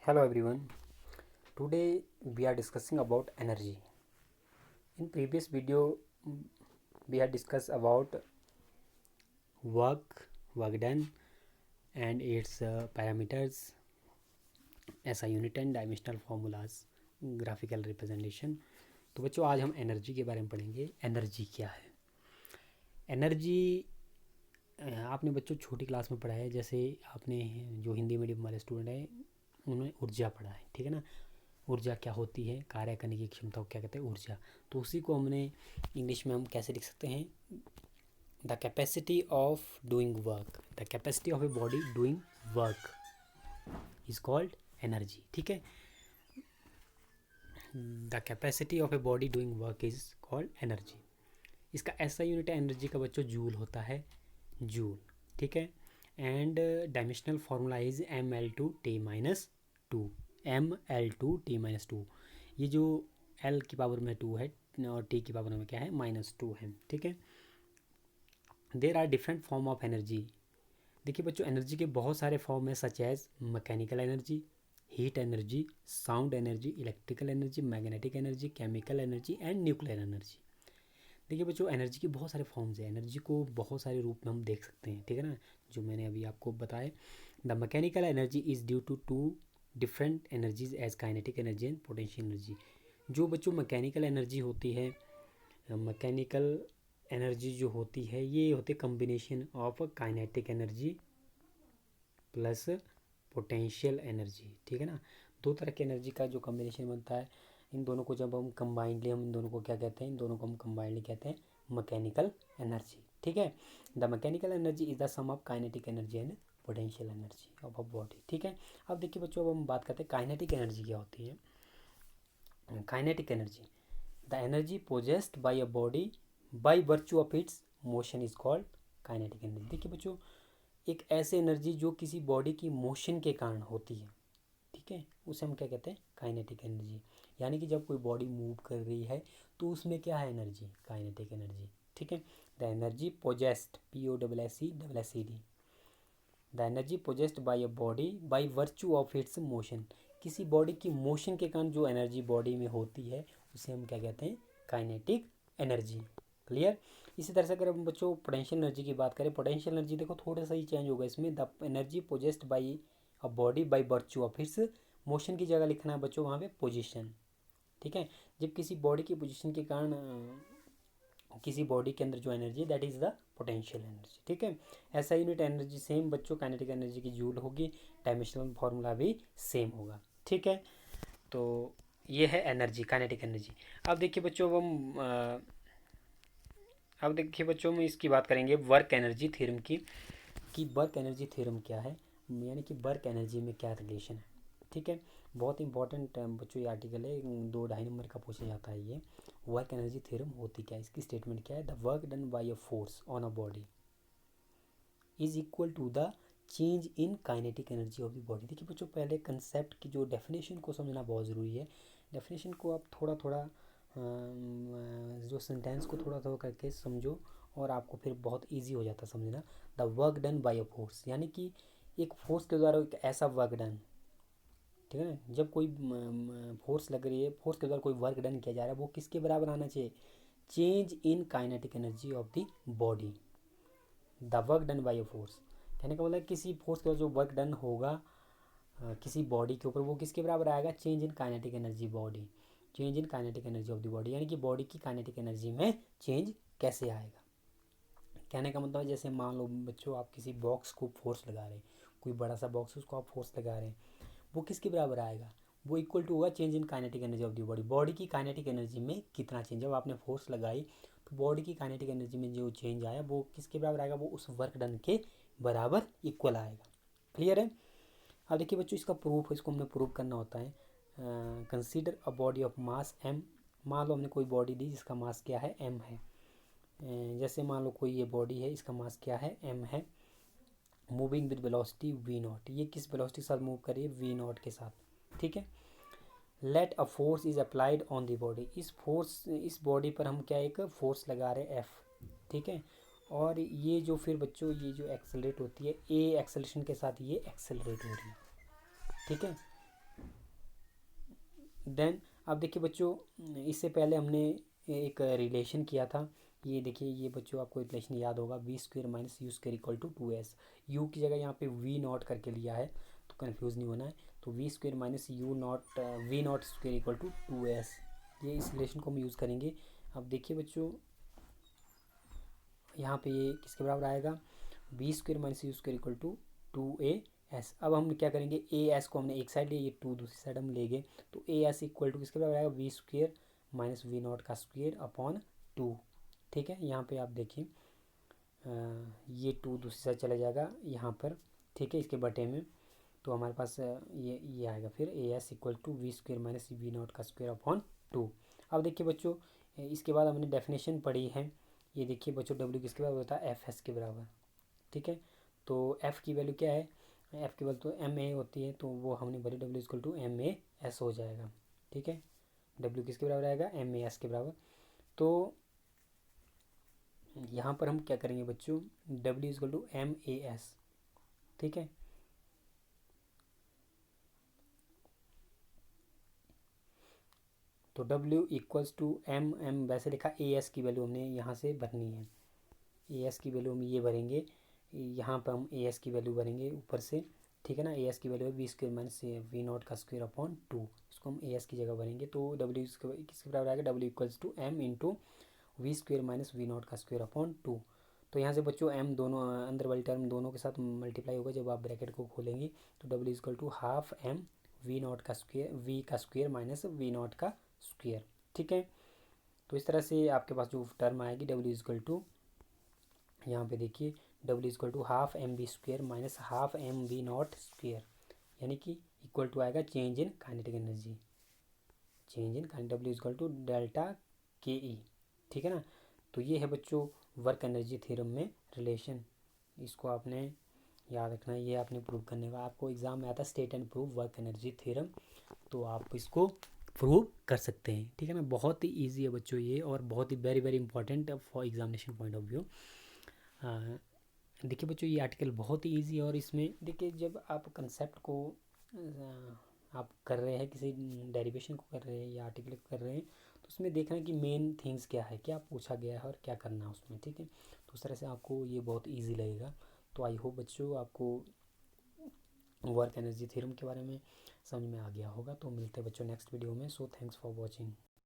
Hello everyone. Today we are discussing about energy. In previous video we had discussed about work done and its parameters, SI unit and dimensional formulas, graphical representation. तो बच्चों आज हम energy के बारे में पढ़ेंगे। Energy क्या है? एनर्जी आपने बच्चों छोटी क्लास में पढ़ा है। जैसे आपने जो हिंदी मीडियम वाले स्टूडेंट हैं उन्होंने ऊर्जा पढ़ा है, ठीक है ना। ऊर्जा क्या होती है, कार्य करने की क्षमता को क्या कहते हैं, ऊर्जा। तो उसी को हमने इंग्लिश में हम कैसे लिख सकते हैं, the capacity of doing work, the capacity of a body doing work is called energy, ठीक है। The capacity of a body doing work is called energy. इसका ऐसा यूनिट है एनर्जी का बच्चों, जूल होता है, जूल, ठीक है। And dimensional formula is ml/t-2, ml/t-2। ये जो l की पावर में 2 है और t की पावर में क्या है, -2 है, ठीक है। There are different form of energy. देखिए बच्चों, एनर्जी के बहुत सारे फॉर्म है, such as mechanical energy, heat energy, sound energy, electrical energy, magnetic energy, chemical energy and nuclear energy. देखिए बच्चों, एनर्जी के बहुत सारे फॉर्म्स हैं। एनर्जी को बहुत सारे रूप में हम देख सकते हैं, ठीक है ना, जो मैंने अभी आपको बताया। The mechanical energy is due to two different energies as kinetic energy and potential energy. जो बच्चों मैकेनिकल एनर्जी होती है, मैकेनिकल एनर्जी जो होती है ये होती है combination of kinetic energy plus potential energy, ठीक है ना। दो तरह की एनर्जी का जो कम्बिनेशन बनता है, इन दोनों को जब हम कंबाइंडली, हम इन दोनों को क्या कहते हैं, इन दोनों को हम कंबाइंडली कहते हैं मैकेनिकल एनर्जी, ठीक है। The mechanical energy is the sum of kinetic energy and potential energy of a body, ठीक है। अब देखिए बच्चों, अब हम बात करते हैं काइनेटिक एनर्जी क्या होती है। Kinetic energy, the energy possessed by a body by virtue of its motion is called kinetic energy. देखिए बच्चों, एक ऐसी एनर्जी जो किसी बॉडी की मोशन के कारण होती है, ठीक है, उसे हम क्या कहते हैं, काइनेटिक एनर्जी। यानी कि जब कोई बॉडी मूव कर रही है तो उसमें क्या है, एनर्जी, काइनेटिक एनर्जी, ठीक है। The energy possessed, POSSED, the energy possessed by a body by virtue of its motion. किसी बॉडी की मोशन के कारण जो एनर्जी बॉडी में होती है उसे हम क्या कहते हैं, काइनेटिक एनर्जी। क्लियर। इसी तरह से अगर हम बच्चों पोटेंशियल एनर्जी की बात करें, पोटेंशियल एनर्जी देखो थोड़ा सा ही चेंज होगा इसमें। The energy possessed by a body by virtue of its motion की जगह लिखना है बच्चों वहाँ पे पोजीशन, ठीक है। जब किसी बॉडी की पोजीशन के कारण किसी बॉडी के अंदर जो एनर्जी है that is the potential energy, ठीक है। ऐसा यूनिट एनर्जी सेम बच्चों काइनेटिक एनर्जी की जूल होगी, डायमेंशनल फार्मूला भी सेम होगा, ठीक है। तो ये है एनर्जी, काइनेटिक एनर्जी। अब देखिए बच्चों, अब देखिए बच्चों हम इसकी बात करेंगे वर्क एनर्जी थ्योरम की, कि वर्क एनर्जी थ्योरम क्या है, यानी कि वर्क एनर्जी में क्या रिलेशन है, ठीक है। बहुत इंपॉर्टेंट बच्चों ये आर्टिकल है, 2-2.5 नंबर का पूछा जाता है ये। वर्क एनर्जी थ्योरम होती क्या है, इसकी स्टेटमेंट क्या है, the work done by a force on a body is equal to the change in kinetic energy of the body. देखिए बच्चों, पहले कंसेप्ट की जो डेफिनेशन को समझना बहुत ज़रूरी है। डेफिनेशन को आप थोड़ा थोड़ा जो सेंटेंस को थोड़ा थोड़ा करके समझो और आपको फिर बहुत इजी हो जाता समझना। The work done by a force, यानी कि एक फोर्स के द्वारा एक ऐसा वर्क डन, ठीक है ना। जब कोई फोर्स लग रही है, फोर्स के द्वारा कोई वर्क डन किया जा रहा है, वो किसके बराबर आना चाहिए, change in kinetic energy of the body. The work done by a force, कहने का मतलब किसी फोर्स के द्वारा जो वर्क डन होगा किसी बॉडी के ऊपर, वो किसके बराबर आएगा, change in kinetic energy body, change in kinetic energy of the body, यानी कि बॉडी की काइनेटिक एनर्जी में चेंज कैसे आएगा। कहने का मतलब जैसे मान लो बच्चों, आप किसी बॉक्स को फोर्स लगा रहे हैं, कोई बड़ा सा बॉक्स है उसको आप फोर्स लगा रहे हैं, वो किसके बराबर आएगा, वो इक्वल टू होगा change in kinetic energy of the body. Body की काइनेटिक एनर्जी में कितना चेंज, जब आपने फोर्स लगाई तो बॉडी की काइनेटिक एनर्जी में जो चेंज आया वो किसके बराबर आएगा, वो उस वर्क डन के बराबर इक्वल आएगा। क्लियर है। अब देखिए बच्चों, इसका प्रूफ, इसको हमने प्रूव करना होता है। Consider a body of mass m। मान लो हमने कोई बॉडी दी जिसका मास क्या है, m है। जैसे मान लो कोई ये बॉडी है, इसका मास क्या है, m है, मूविंग विद वेलोसिटी v0। ये किस वेलोसिटी के साथ मूव कर रही है, v0 के साथ, ठीक है। Let a force is applied on the body, इस बॉडी पर हम क्या एक फोर्स लगा रहे हैं F, ठीक है। और ये जो फिर बच्चों ये जो एक्सेलरेट होती है, A एक्सेलरेशन के साथ ये एक्सेलरेट हो रही है, ठीक है। देन अब देखिए बच्चों, इससे पहले हमने एक रिलेशन किया था। ये देखिए, ये बच्चों आपको रिलेशन याद होगा, V square minus U square equal to 2s। U की जगह यहाँ पे वी नॉट करके लिया है, तो कन्फ्यूज़ नहीं होना है। तो V square minus U not V not square equal to 2s, ये इस रिलेशन को हम यूज़ करेंगे। अब देखिए बच्चों, यहाँ पे ये किसके बराबर आएगा, V square minus U square equal to 2as। अब हम क्या करेंगे, ए एस को हमने एक साइड लिया, ये 2 दूसरी साइड हम ले गए, तो ए एस इक्वल टू किसके बराबर आएगा, V square minus V not का स्क्वेयर अपॉन 2। ठीक है, यहाँ पे आप देखिए ये 2 दूसरी साइड चला जाएगा यहाँ पर, ठीक है, इसके बटे में। तो हमारे पास ये आएगा फिर A S equal to V square minus V not का स्क्वेयर अपॉन 2। अब देखिए बच्चों, इसके बाद हमने डेफिनेशन पढ़ी है। ये देखिए बच्चों, डब्ल्यू किसके बराबर होता है, एफ एस के बराबर। ठीक है, तो एफ़ की वैल्यू क्या है, एफ़ की वैल्यू तो एम ए होती है, तो वो हमने भरी W equal to M A S हो जाएगा। ठीक है, डब्ल्यू किसके बराबर आएगा, एम ए एस के बराबर। तो यहाँ पर हम क्या करेंगे बच्चों, W equal to M A S. ठीक है, तो W equals to M M वैसे लिखा, ए एस की वैल्यू हमने यहाँ से भरनी है, ए एस की वैल्यू हम ये भरेंगे, यहाँ पर हम ए एस की वैल्यू भरेंगे ऊपर से। ठीक है ना, ए एस की वैल्यू है V square minus V not का स्क्वेयर अपॉन 2, इसको हम ए एस की जगह भरेंगे। तो डब्ल्यू किसके बराबर आएगा, W equals to M into V square minus V not का स्क्वेयर अपॉन 2। तो यहाँ से बच्चों एम दोनों अंदर वाली टर्म दोनों के साथ मल्टीप्लाई होगा जब आप ब्रैकेट को खोलेंगे, तो W equal to half M V not का स्क्वेयर, वी का स्क्वेयर माइनस वी नॉट का स्क्वेयर। ठीक है, तो इस तरह से आपके पास जो टर्म आएगी डब्ल्यू इक्वल टू, यहाँ पे देखिए W equal to half M V square minus half M V not square, यानी कि इक्वल टू आएगा change in kinetic energy, change in kinetic, W equal to delta K E. ठीक है ना, तो ये है बच्चों वर्क एनर्जी थ्योरम में रिलेशन, इसको आपने याद रखना है। ये आपने प्रूव करने का, आपको एग्जाम में आता है state and prove work energy theorem, तो आप इसको प्रूव कर सकते हैं। ठीक है ना, बहुत ही ईजी है बच्चों ये, और बहुत ही very very important for examination point of view. देखिए बच्चों, ये आर्टिकल बहुत ही ईजी है, और इसमें देखिए जब आप कंसेप्ट को आप कर रहे हैं, किसी डेरिवेशन को कर रहे हैं या आर्टिकल कर रहे हैं, तो उसमें देखना है कि मेन थिंग्स क्या है, क्या पूछा गया है और क्या करना है उसमें। ठीक है, तो उस तरह से आपको ये बहुत ईजी लगेगा। तो आई होप बच्चों आपको वर्क एनर्जी थ्योरम के बारे में समझ में आ गया होगा। तो मिलते हैं बच्चों नेक्स्ट वीडियो में। So thanks for watching.